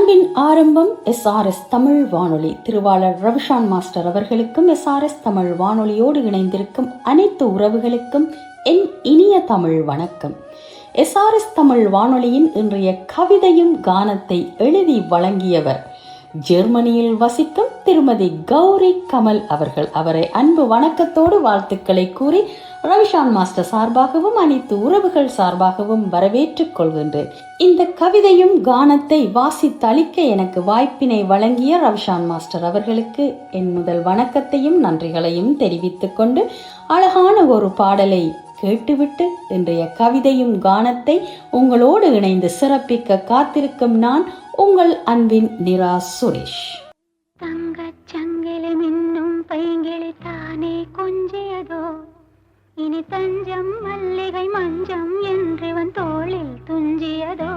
அன்பின் ஆரம்பம் SRS தமிழ் வானொலி. திருவாளர் ரவிஷான் மாஸ்டர் அவர்களுக்கும் SRS தமிழ் வானொலியோடு இணைந்திருக்கும் அனைத்து உறவுகளுக்கும் என் இனிய தமிழ் வணக்கம். SRS தமிழ் வானொலியின் இன்றைய கவிதையும் கானத்தை எழுதி வழங்கியவர் ஜெர்மனியில் வசிக்கும் திருமதி கௌரி கமல் அவர்கள். அவரை அன்பு வணக்கத்தோடு வாழ்த்துக்களை கூறி ரவிஷான் மாஸ்டர் சார்பாகவும் அனைத்து உறவுகள் சார்பாகவும் வரவேற்றுக் கொள்கின்றேன். இந்த கவிதையும் கானத்தை வாசித்தளிக்க எனக்கு வாய்ப்பினை வழங்கிய ரவிஷான் மாஸ்டர் அவர்களுக்கு என் முதல் வணக்கத்தையும் நன்றிகளையும் தெரிவித்துக் கொண்டு அழகான ஒரு பாடலை கேட்டுவிட்டு இன்றைய கவிதையும் கானத்தை உங்களோடு இணைந்து சிறப்பிக்க காத்திருக்கும் நான் உங்கள் அன்பின் நிரா சுரேஷ். தங்கச் சங்கிலி மின்னும் பைங்கிளி தானே கொஞ்சியதோ, இனி தஞ்சம் மல்லிகை மஞ்சம் என்றவன் தோளில் துஞ்சியதோ.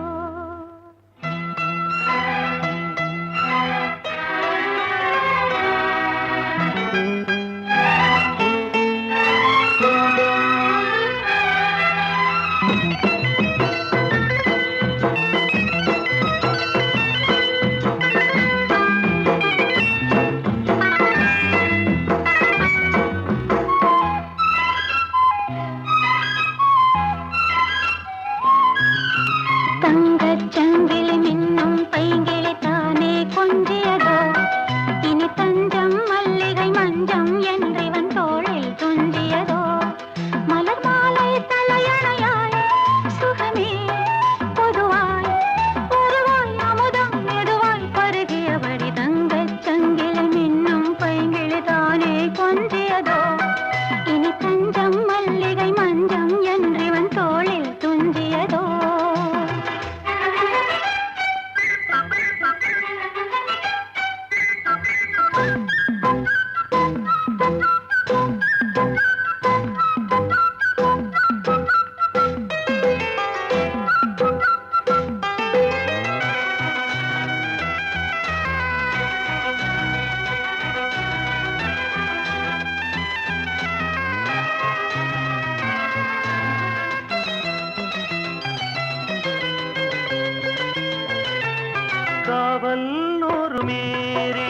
காவல் ஒரு மீறி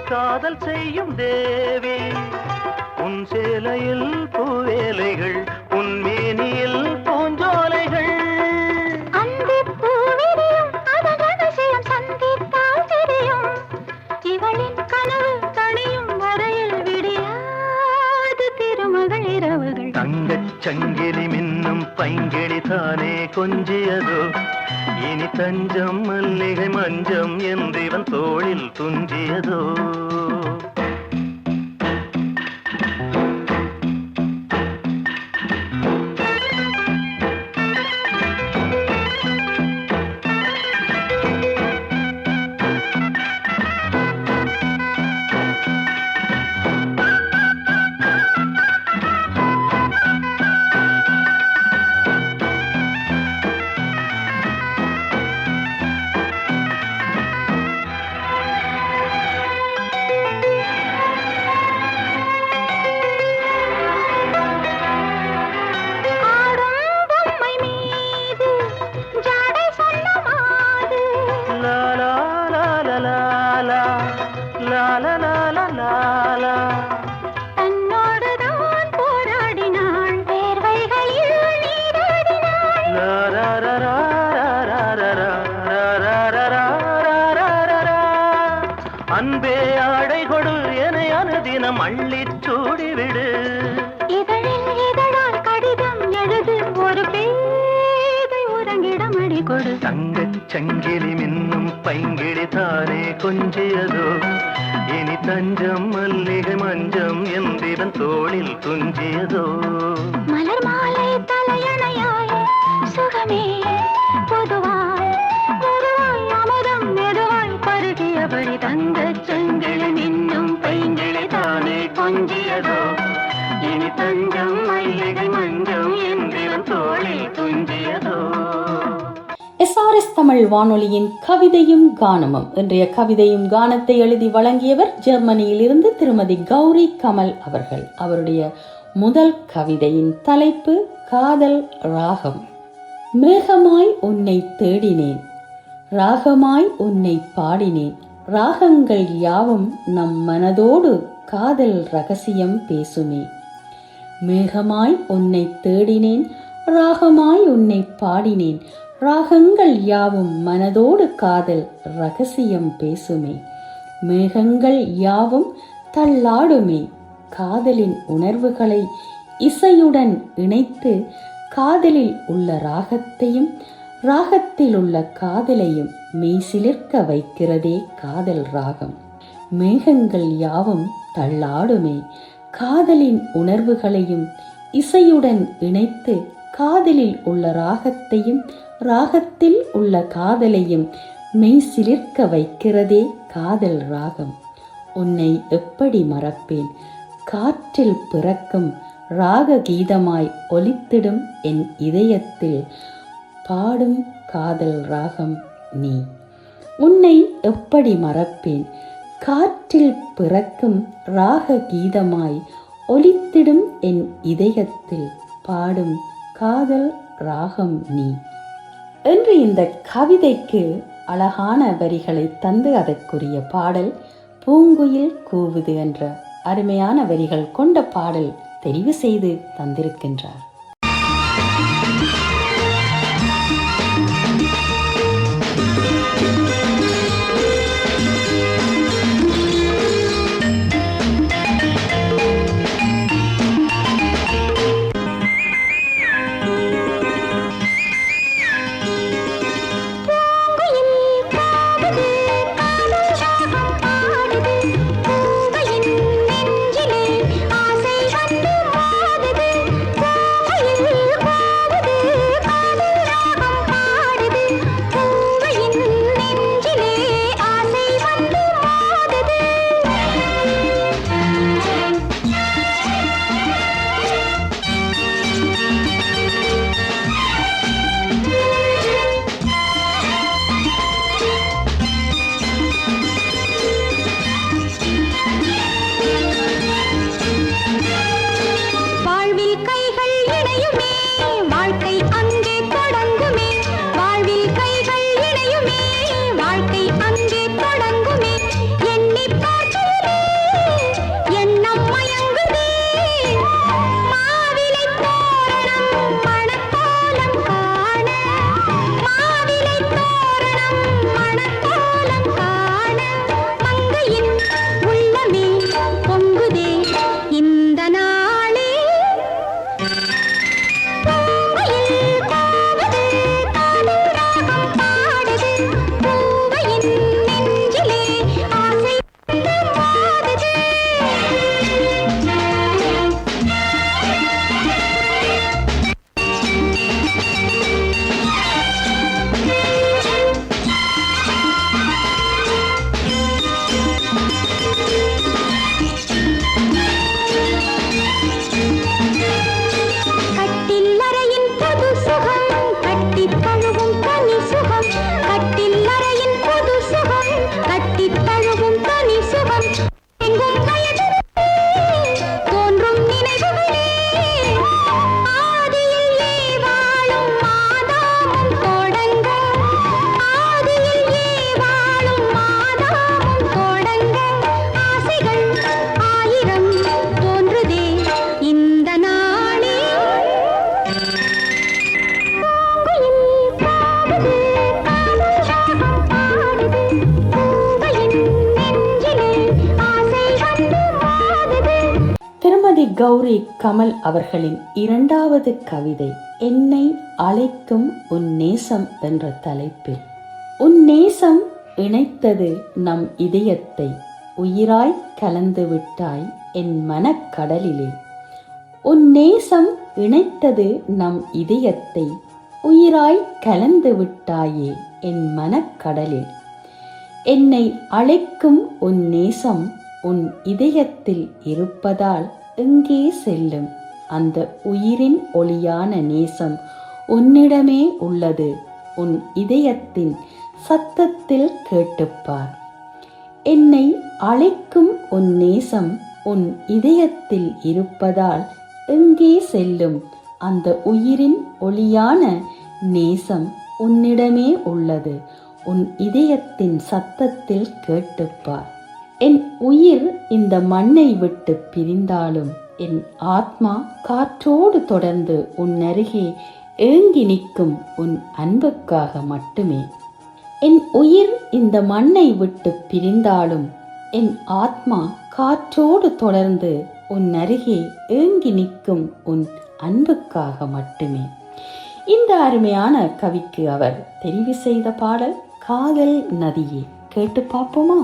காதல் செய்யும் தேவி, உன் சேலையில் பூவேலைகள், உன் மேனியில் பூஞ்சோலைகள். இவளின் கனவு தனியும் வரையில் விடியாது திருமகள் இரவுகள். தங்கச் சங்கிலி மின்னும் பைங்கிளி தானே கொஞ்சியதோ, இனி தஞ்சம் மல்லிகை மஞ்சம் என்றவன் தோளில் துஞ்சியதோ. தன்னோடுதான் போராடினாள், வேர்வைகளில் நீராடினாள். அன்பே ஆடை கொடு என அனுதினம் அள்ளிச் சூடிவிடு. இதழில் இதழால் கடிதம் எழுது, ஒரு பேதை உறங்கிடம் அடி கொடு. தங்கச் சங்கிலி மின்னும் பைங்கிளி தானே கொஞ்சியதோ, இனி தஞ்சம் மல்லிகை மஞ்சம் என்றவன் தோளில் துஞ்சியதோ. மலர் மாலை தலையணையாய் சுகமே பொதுவாய் பொதுவாய் அமுதம் மெதுவாய் பருகியபடி தங்கச் சங்கிலி மின்னும் பைங்கிளி தானே கொஞ்சியதோ, இனி தஞ்சம் மல்லிகை மஞ்சம் என்றவன் தோளில் துஞ்சியதோ. SRS தமிழ் வானொலியின் கவிதையும் கானமும். இன்றைய கவிதையும் கானத்தை எழுதி வழங்கியவர் ஜெர்மனியில் இருந்து திருமதி கௌரி கமல் அவர்கள். அவருடைய முதல் கவிதையின் தலைப்பு காதல் ராகம். மேகமாய் உன்னை தேடினேன், ராகமாய் உன்னை பாடினேன், ராகங்கள் யாவும் நம் மனதோடு காதல் ரகசியம் பேசுமே. மேகமாய் உன்னை தேடினேன், ராகமாய் உன்னை பாடினேன், ராகங்கள் யாவும் மனதோடு காதல் ரகசியம் பேசுமே. மேகங்கள் யாவும் தள்ளாடுமே, காதலின் உணர்வுகளை இசையுடன் இணைத்து காதலில் உள்ள ராகத்தையும் ராகத்தில் உள்ள காதலையும் மெய்சிலிர்க்க வைக்கிறதே காதல் ராகம். மேகங்கள் யாவும் தள்ளாடுமே, காதலின் உணர்வுகளையும் இசையுடன் இணைத்து காதலில் உள்ள ராகத்தையும் ராகத்தில் உள்ள காதலையும் மெய்சிலிர்க்க வைக்கிறதே காதல் ராகம். உன்னை எப்படி மறப்பேன், காற்றில் பிறக்கும் ராக கீதமாய் ஒலித்திடும் என் இதயத்தில் பாடும் காதல் ராகம் நீ. உன்னை எப்படி மறப்பேன், காற்றில் பிறக்கும் ராக கீதமாய் ஒலித்திடும் என் இதயத்தில் பாடும் காதல் ராகம் நீ என்று இந்த கவிதைக்கு அழகான வரிகளை தந்து அதற்குரிய பாடல் பூங்குயில் கூவுது என்ற அருமையான வரிகள் கொண்ட பாடல் தெரிவு செய்து தந்திருக்கின்றார். கௌரி கமல் அவர்களின் இரண்டாவது கவிதை என்னை அழைக்கும் உன் நேசம் என்ற தலைப்பில். உன் நேசம் இணைத்தது நம் இதயத்தை, உயிராய் கலந்து விட்டாய் என் மனக்கடலிலே. உன் நேசம் இணைத்தது நம் இதயத்தை, உயிராய் கலந்து விட்டாயே என் மனக்கடலில். என்னை அழைக்கும் உன் நேசம் உன் இதயத்தில் இருப்பதால் எங்கே செல்லும் அந்த உயிரின் ஒளியான நேசம் உன்னிடமே உள்ளது, உன் இதயத்தின் சத்தத்தில் கேட்டுப்பார். என்னை அழைக்கும் உன் நேசம் உன் இதயத்தில் இருப்பதால் எங்கே செல்லும் அந்த உயிரின் ஒளியான நேசம் உன்னிடமே உள்ளது, உன் இதயத்தின் சத்தத்தில் கேட்டுப்பார். என் உயிர் இந்த மண்ணை விட்டு பிரிந்தாலும் என் ஆத்மா காற்றோடு தொடர்ந்து உன் அருகே ஏங்கி நிற்கும் உன் அன்புக்காக மட்டுமே. என் உயிர் இந்த மண்ணை விட்டு பிரிந்தாலும் என் ஆத்மா காற்றோடு தொடர்ந்து உன் அருகே ஏங்கி நிற்கும் உன் அன்புக்காக மட்டுமே. இந்த அருமையான கவிக்கு அவர் தெரிவு செய்த பாடல் காதல் நதியே. கேட்டு பார்ப்போமா?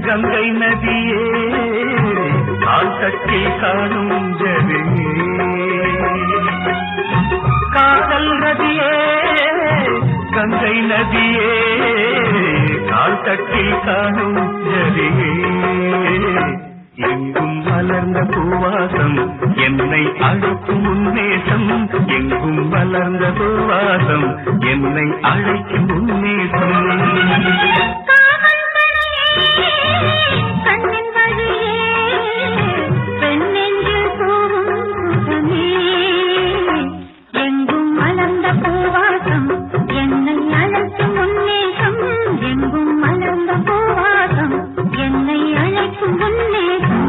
கங்கை நதியே கால் தட்டி காணும் ஜதியே, காதல் நதியே கங்கை நதியே கால் தட்டி காணும் ஜதியே. எங்கும் மலர்ந்த பூவாசம் என்னை அழைக்கும் உன்னேசம், எங்கும் மலர்ந்த பூவாசம் என்னை அழைக்கும் உன்னேசம். கண்ணின் வழியே பெண்ணெஞ்சில் போகும் சுகமே, எங்கும் மலர்ந்த பூவாசம் என்னை அழைக்கும் உன்னேசம், எங்கும் மலர்ந்த பூவாசம் என்னை அழைக்கும் உன்னேசம்.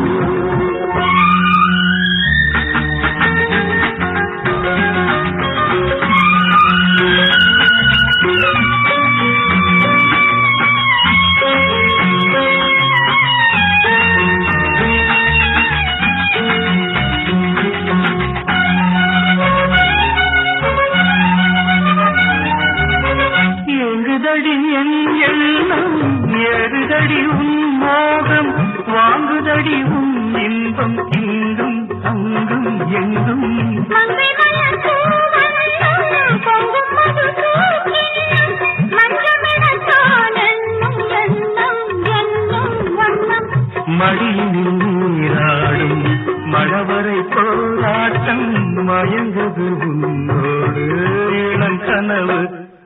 ஏறுதடி உன் மோகம், வாங்குதடி உன் இன்பம், இங்கும் அங்கும் எங்கும். மடியில் நீராடும் மழவரை போராட்டம், மயங்குது உன்னோடு இளம் கனவு.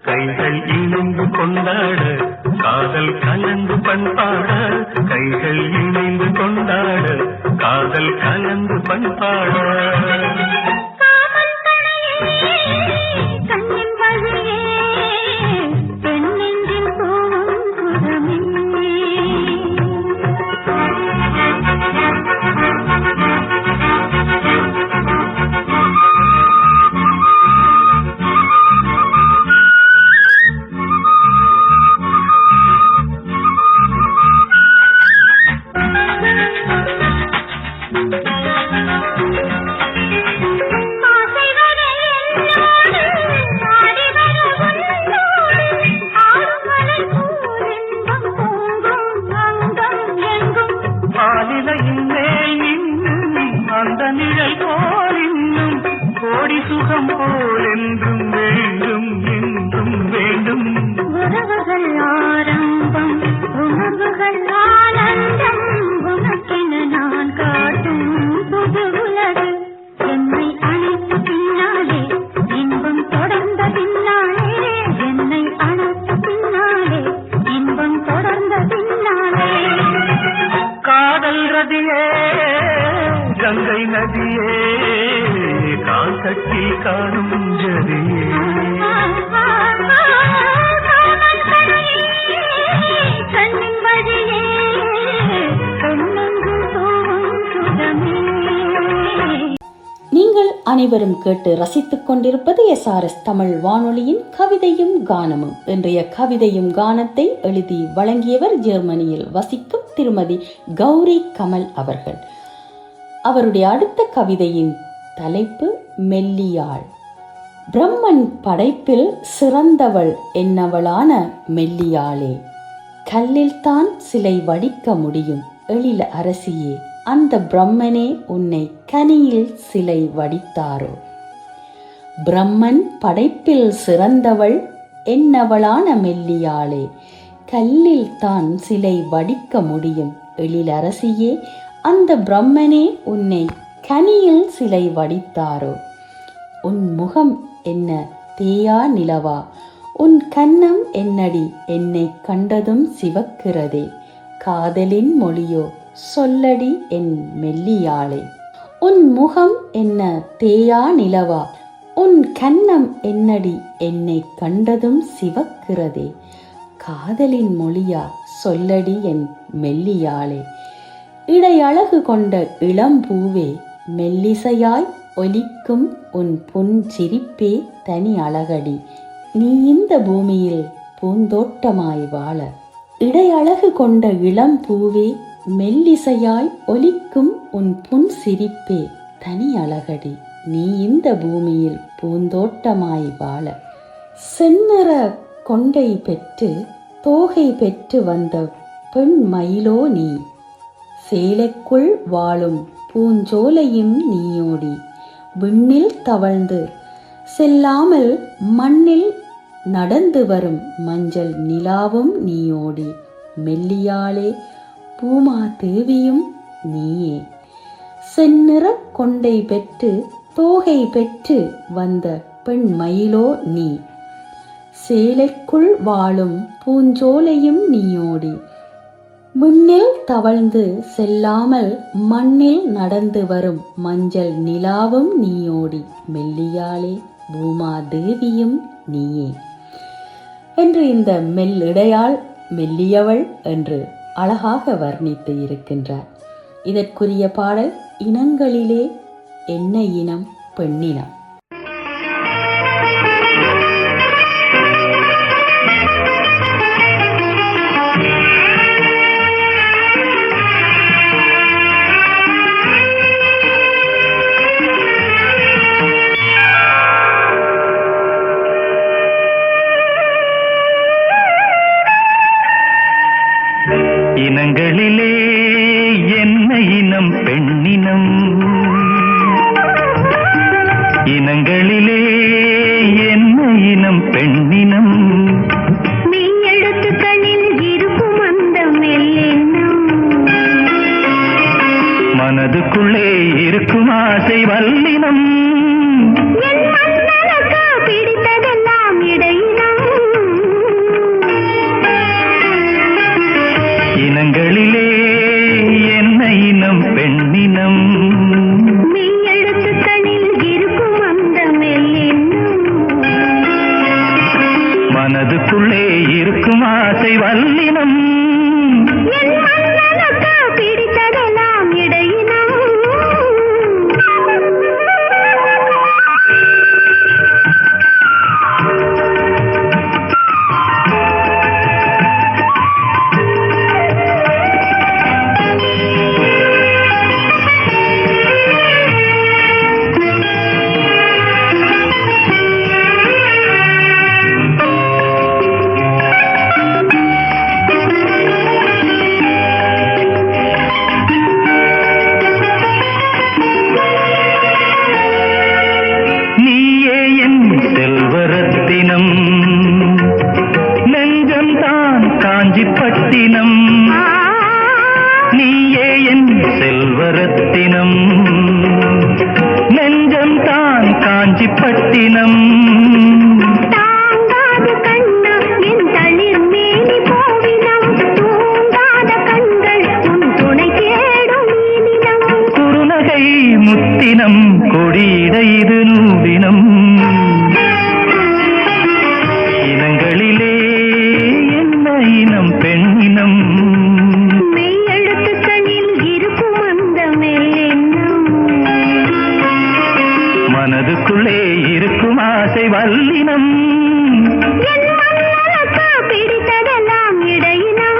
கைகள் இணைந்து கொண்டாட காதல் கலந்து பண்பாட, கைகள் இணைந்து கொண்டாட காதல் கலந்து பண்பாட. கண்ணின் வழியே பெண்ணெஞ்சில் போகும் சுகமே. அந்த நிழல் போல் இன்னும் கோடி சுகம் போல் என்றும் வேண்டும், என்றும் வேண்டும். உறவுகள் ஆரம்பம், உணர்வுகள் ஆனந்தம், உனக்கென நான் காட்டும் புது உலகு. என்னை அழைத்த பின்னாலே இன்பம் தொடர்ந்த பின்னாலே, என்னை அழைத்த பின்னாலே இன்பம் தொடர்ந்த பின்னாலே. காதல் ரதியே கங்கை நதியே கால் தட்டி காணும் ஜதியே. கண்ணின் வழியே பெண்ணெங்கு போகும் சுகமே. நீங்கள் அனைவரும் கேட்டு ரசித்துக் கொண்டிருப்பது SRS தமிழ் வானொலியின் கவிதையும் கானமும். இன்றைய கவிதையும் கானத்தை எழுதி வழங்கியவர் ஜெர்மனியில் வசிக்கும் திருமதி கௌரி கமல் அவர்கள். அவருடைய அடுத்த கவிதையின் தலைப்பு மெல்லியாள். பிரம்மன் படைப்பில் சிறந்தவள் என்னவளான மெல்லியாளே, கல்லில்தான் சிலை வடிக்க முடியும் எழில் அரசியே, அந்த பிரம்மனே உன்னை கனியில் சிலை வடித்தாரோ. பிரம்மன் படைப்பில் சிறந்தவள் என்னவளான மெல்லியாளே, கல்லில் தான் சிலை வடிக்க முடியும் எழில் அரசியே, அந்த பிரம்மனே உன்னை கனியில் சிலை வடித்தாரோ. உன் முகம் என்ன தேயா நிலவா, உன் கன்னம் என்னடி என்னை கண்டதும் சிவக்கிறதே, காதலின் மொழியோ சொல்லடி என் மெல்லியாளே. உன் முகம் என்ன தேயா நிலவா, உன் கன்னம் என்னடி என்னை கண்டதும் சிவக்கிறதே, காதலின் மொழியா சொல்லடி என் மெல்லியாளே. இடையழகு கொண்ட இளம்பூவே, மெல்லிசையாய் ஒலிக்கும் உன் புன் சிரிப்பே தனி அழகடி, நீ இந்த பூமியில் பூந்தோட்டமாய் வாழ. இடையழகு கொண்ட இளம்பூவே, மெல்லிசையாய் ஒலிக்கும் உன் புன் சிரிப்பே தனி அழகடி, நீ இந்த பூமியில் பூந்தோட்டமாய் வாழ. செந்நிற கொண்டை பெற்று தோகை பெற்று வந்த பெண் மயிலோ நீ, சேலைக்குள் வாழும் பூஞ்சோலையும் நீயோடி, விண்ணில் தவழ்ந்து செல்லாமல் மண்ணில் நடந்து வரும் மஞ்சள் நிலாவும் நீயோடி, மெல்லியாளே பூமா தேவியும் நீயே. செந்நிற கொண்டை பெற்று தோகை பெற்று வந்த பெண் மயிலோ நீ, சேலைக்குள் வாழும் பூஞ்சோலையும் நீயோடி, விண்ணில் தவழ்ந்து செல்லாமல் மண்ணில் நடந்து வரும் மஞ்சள் நிலாவும் நீயோடி, மெல்லியாளே பூமா தேவியும் நீயே என்று இந்த மெல்லிடையாள் மெல்லியவள் என்று அழகாக வர்ணித்து இருக்கின்றார். இதற்குரிய பாடல் இனங்களிலே என்ன இனம் பெண்ணினம். இனங்களிலே என்ன இனம் பெண்ணினம், இனங்களிலே என்ன இனம் பெண்ணினம், மெய்யெழுத்துக்களில் இருக்கும் அந்த மெல்லினம், மனதுக்குள்ளே இருக்கும் ஆசை வல்லினம், என் மன்னனுக்கு பிடித்ததெல்லாம் இடையினம், இனங்களிலே என்ன இனம் பெண்ணினம், மெய்யெழுத்துக்களில் இருக்கும் அந்த மெல்லினம், மனதுக்குள்ளே இருக்கும் ஆசை வல்லினம், என் மன்னனுக்கு பிடித்ததெல்லாம் இடையினம். காஞ்சிப்பட்டினம், நீயே என் செல்வரத்தினம், நெஞ்சம் தான் காஞ்சிப்பட்டினம், தாங்காது கண்ணா என் தளிர் மேனி போவினம், தூங்காத கண்கள் உன் துணை தேடும் நீனினம், குறுநகை முத்தினம் கொடியிட இது நூலினம், இனங்களிலே என்ன இனம் பெண்ணினம், மெய்யெழுத்துக்களில் இருக்கும் அந்த மெல்லினம், மனதுக்குள்ளே இருக்கும் ஆசை வல்லினம் என் மன்னனுக்கு பிடித்ததெல்லாம் இடையினம்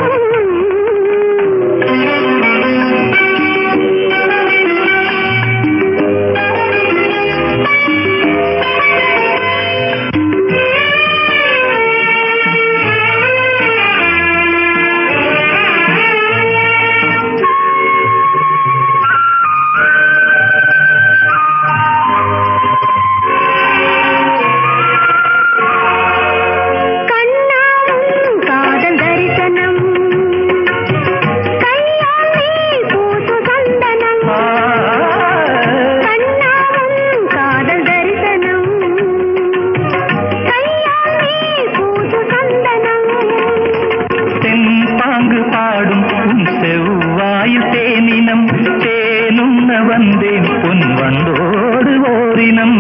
வந்தேன் பொன் வந்தோடு ஓரினம்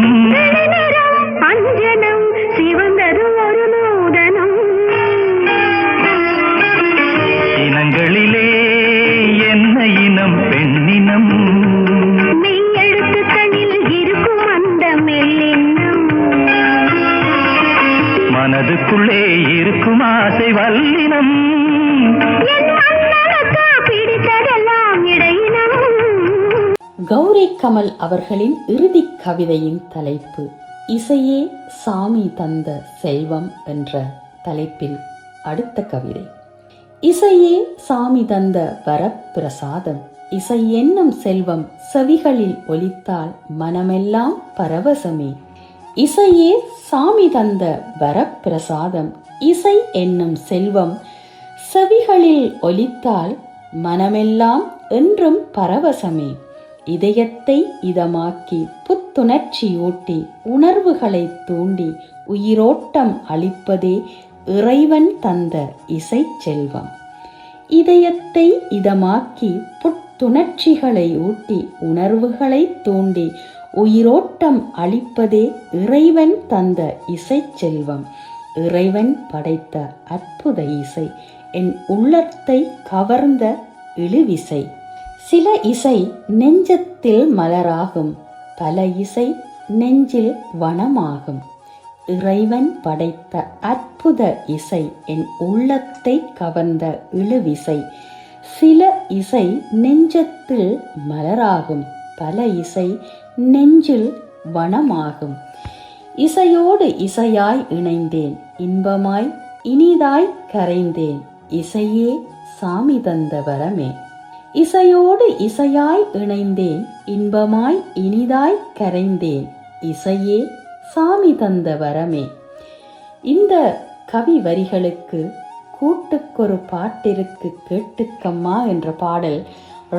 அஞ்சனம் சிவந்தது ஒரு நூதனம் இனங்களிலே என்ன இனம் பெண்ணினம் மெய்யெழுத்துக்களில் இருக்கும் அந்த மெல்லினம் மனதுக்குள்ளே இருக்கும் ஆசை வல்லினம் என் மன்னனுக்கு பிடித்ததெல்லாம் இடையினம். கௌரி கமல் அவர்களின் இறுதி கவிதையின் தலைப்பு இசையே சாமி தந்த செல்வம் என்ற தலைப்பில் அடுத்த கவிதை. இசையே சாமி தந்த வரப்பிரசாதம், இசை என்னும் செல்வம் செவிகளில் ஒலித்தால் மனமெல்லாம் பரவசமே. இசையே சாமி தந்த வரப்பிரசாதம், இசை என்னும் செல்வம் செவிகளில் ஒலித்தால் மனமெல்லாம் என்றும் பரவசமே. இதயத்தை இதமாக்கி புத்துணர்ச்சியூட்டி உணர்வுகளை தூண்டி உயிரோட்டம் அளிப்பதே இறைவன் தந்த இசை செல்வம். இதயத்தை இதமாக்கி புத்துணர்ச்சிகளை ஊட்டி உணர்வுகளை தூண்டி உயிரோட்டம் அளிப்பதே இறைவன் தந்த இசை செல்வம். இறைவன் படைத்த அற்புத இசை என் உள்ளத்தை கவர்ந்த இழுவிசை. சில இசை நெஞ்சத்தில் மலராகும், பல இசை நெஞ்சில் வனமாகும். இறைவன் படைத்த அற்புத இசை என் உள்ளத்தை கவர்ந்த இழுவிசை. சில இசை நெஞ்சத்தில் மலராகும், பல இசை நெஞ்சில் வனமாகும். இசையோடு இசையாய் இணைந்தேன், இன்பமாய் இனிதாய் கரைந்தேன், இசையே சாமி தந்த வரமே. இசையோடு இசையாய் இணைந்தேன், இன்பமாய் இனிதாய் கரைந்தேன், இசையே சாமி தந்த வரமே. இந்த கவி வரிகளுக்கு கூட்டுக்கொரு பாட்டிற்கு கேட்டுக்கம்மா என்ற பாடல்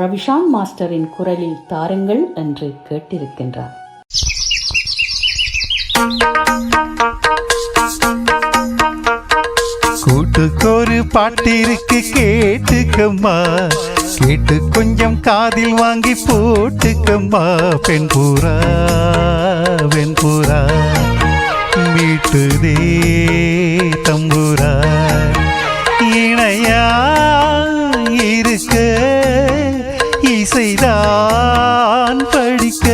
ரவிஷான் மாஸ்டரின் குரலில் தாருங்கள் என்று கேட்டிருக்கின்றார். கூட்டுக்கொரு பாட்டிற்கு கேட்டுக்கம்மா, கேட்டு கொஞ்சம் காதில் வாங்கி போட்டுக்கம்மா. பெண்புறா வெண்புறா மீட்டுதே தம்புரா, இணையா இருக்க இசைதான் படிக்க.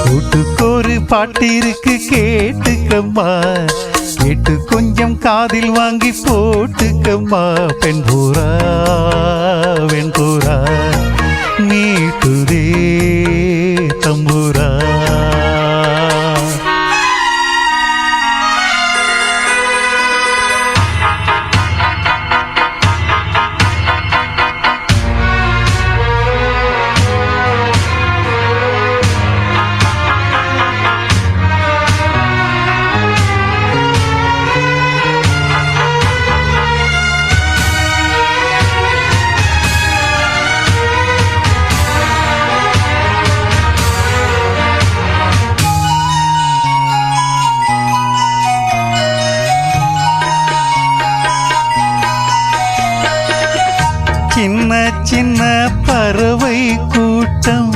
கூட்டுக்கொரு பாட்டிற்கு கேட்டுக்கம்மா, கேட்டு கொஞ்சம் காதில் வாங்கி போட்டுக்கம்மா. பெண்புறா வெண்புறா மீட்டுதே தம்புரா. சின்ன சின்ன பறவை கூட்டம்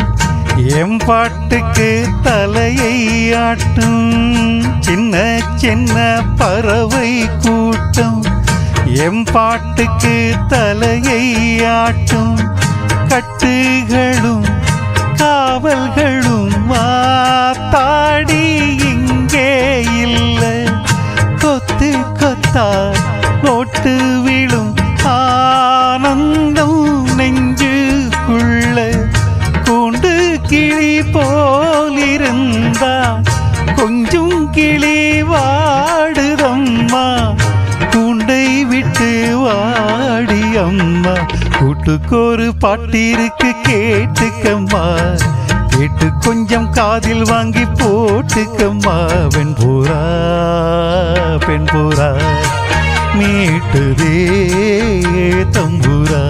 எம்பாட்டுக்கு தலையை ஆட்டும். சின்ன சின்ன பறவை கூட்டம் எம்பாட்டுக்கு தலையை ஆட்டும். கட்டுகளும் காவல்களும் போலிருந்தா கொஞ்சம் கிளி வாடுதம்மா, கூண்டை விட்டு வாடி அம்மா. கூட்டுக்கொரு பாட்டிருக்கு கேட்டுக்கம்மா, கேட்டு கொஞ்சம் காதில் வாங்கி போட்டுக்கம்மா. வெண்பூரா பெண்பூரா மீட்டுதே தம்பூரா.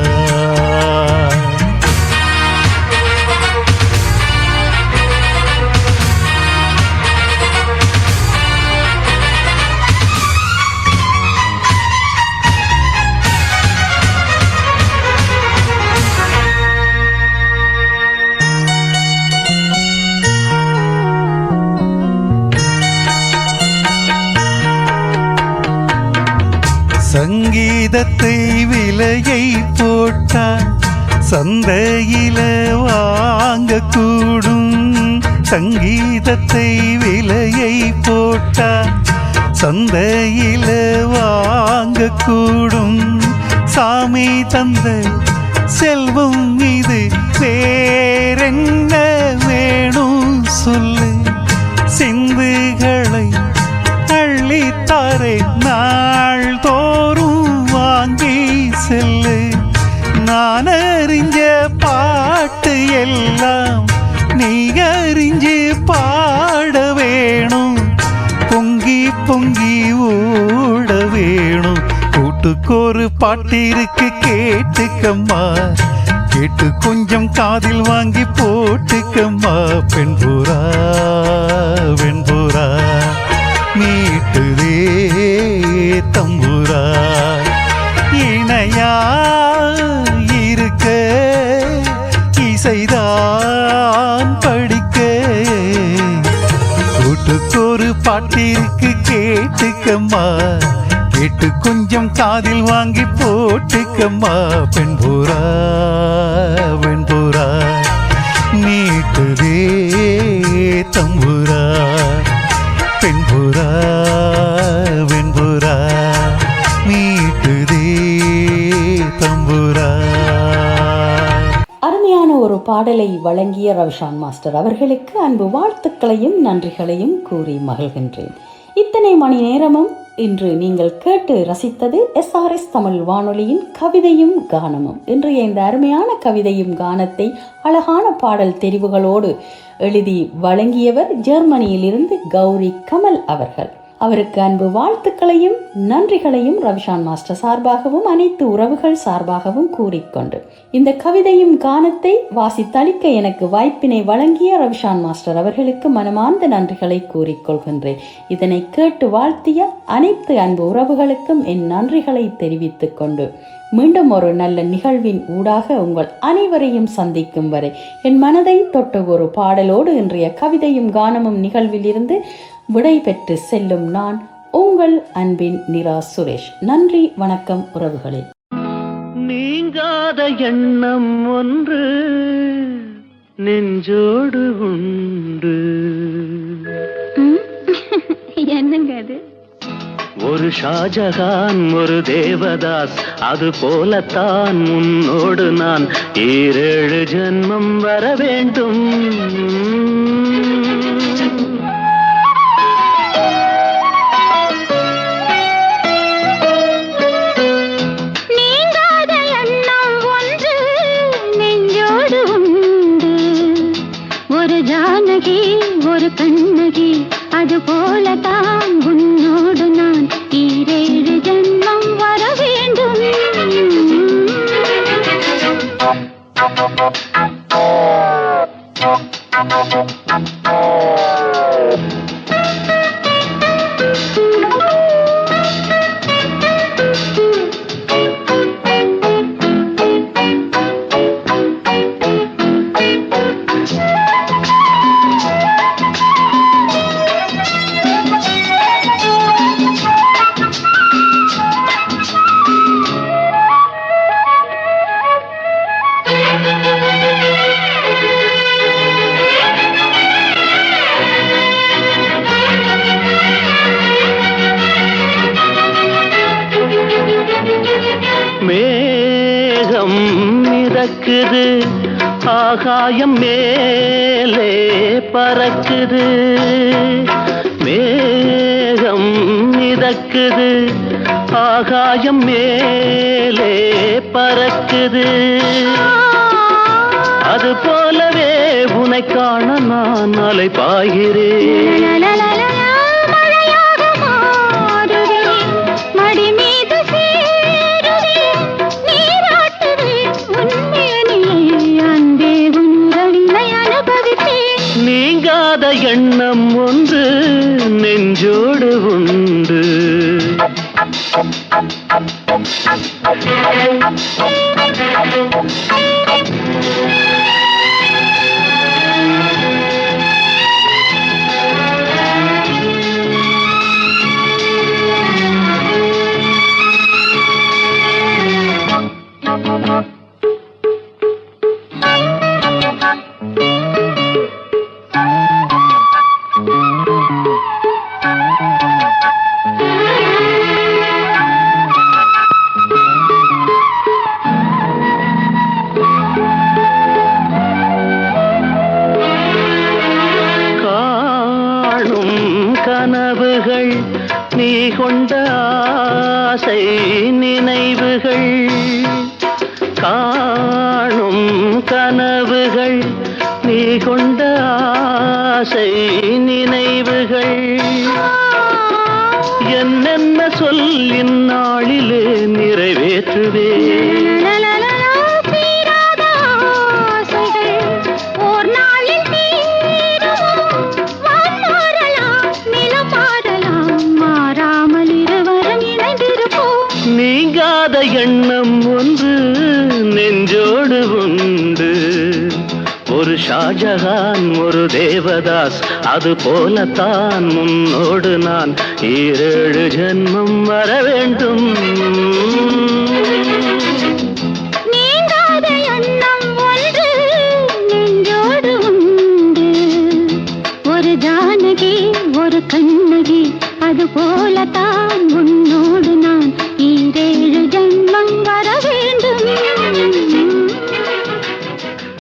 சங்கீதத்தை விலையை போட்டா சந்தையில வாங்கக்கூடும், சங்கீதத்தை விலையை போட்டா சந்தையில வாங்கக்கூடும். சாமி தந்த செல்வம் இது வேறென்ன வேணும் சொல்லு, சிந்துகளை அள்ளித்தாரே நாள் தோறும் வாங்கி செல்லு. நான் அறிஞ்ச பாட்டு எல்லாம் நீ அறிஞ்சு பாட வேணும், பொங்கி பொங்கி ஓட வேணும். கூட்டுக்கொரு பாட்டிருக்கு கேட்டுக்கம்மா, கேட்டு கொஞ்சம் காதில் வாங்கி போட்டுக்கம்மா. பெண்பூரா வெண்பூரா மீட்டுதே தம்பூரா. இணையா இருக்க இசைதான் படிக்க, கூட்டுக்கொரு பாட்டிற்கு கேட்டுக்கம்மா, கேட்டு கொஞ்சம் காதில் வாங்கி போட்டுக்கம்மா. பெண்பூரா வெண்பூரா மீட்டுதே தம்பூரா. பெண்புறா வெண்புறா மீட்டுதே தம்புரா. அருமையான ஒரு பாடலை வழங்கிய ரவிஷான் மாஸ்டர் அவர்களுக்கு அன்பு வாழ்த்துக்களையும் நன்றிகளையும் கூறி மகிழ்கின்றேன். இத்தனை மணி நேரமும் இன்று நீங்கள் கேட்டு ரசித்தது SRS தமிழ் வானொலியின் கவிதையும் கானமும். இன்றைய இந்த அருமையான கவிதையும் கானத்தை அழகான பாடல் தெரிவுகளோடு எழுதி வழங்கியவர் ஜெர்மனியில் இருந்து கௌரி கமல் அவர்கள். அவருக்கு அன்பு வாழ்த்துக்களையும் நன்றிகளையும் ரவிஷான் மாஸ்டர் சார்பாகவும் அனைத்து உறவுகள் சார்பாகவும் கூறிக்கொண்டு இந்த கவிதையும் கானத்தை வாசித்தளிக்க எனக்கு வாய்ப்பினை வழங்கிய ரவிஷான் மாஸ்டர் அவர்களுக்கு மனமார்ந்த நன்றிகளை கூறிக்கொள்கின்றேன். இதனை கேட்டு வாழ்த்திய அனைத்து அன்பு உறவுகளுக்கும் என் நன்றிகளை தெரிவித்துக் கொண்டு மீண்டும் ஒரு நல்ல நிகழ்வின் ஊடாக உங்கள் அனைவரையும் சந்திக்கும் வரை என் மனதை தொட்ட ஒரு பாடலோடு இன்றைய கவிதையும் கானமும் நிகழ்வில் இருந்து விடை பெற்று செல்லும் நான் உங்கள் அன்பின் நிரா சுரேஷ். நன்றி, வணக்கம் உறவுகளே. நீங்காத எண்ணம் ஒன்று நெஞ்சோடு உண்டு. என்னங்க அது? ஒரு ஷாஜகான் ஒரு தேவதாஸ், அது போலத்தான் உன்னோடு நான் 7 ஜென்மம் வர வேண்டும். நீங்காத எண்ணம் ஒன்று நெஞ்சோடு உண்டு. ஒரு ஜானகி ஒரு கண்ணகி, அது போலதான் உன்னோடு நான் 7 ஜென்மம் வர வேண்டும். ஆகாயம் மேலே பறக்குது, மேகம் மிதக்குது, ஆகாயம் மேலே பறக்குது. அது போலவே உனை காண நான் அலை பாய்கிறேன். மழையாக மாறுவேன், மடி மீது சேருவேன், நீராட்டுவேன் உன்மேனியை, அன்பே உங்களை அனுபவிப்பேன். நீங்காத எண்ணம் ஒன்று நெஞ்சோடு உண்டு. கனவுகள் நீ கொண்ட ஆசை நினைவுகள், காணும் கனவுகள் நீ கொண்ட ஆசை நினைவுகள். என்னென்ன சொல் இந்நாளிலே நிறைவேற்றுவேன். நீங்காத எண்ணம் ஒன்று நெஞ்சோடு உண்டு. ஒரு ஷாஜகான் ஒரு தேவதாஸ், அது போலத்தான் முன்னோடு நான் 7 ஜென்மம் வர வேண்டும்.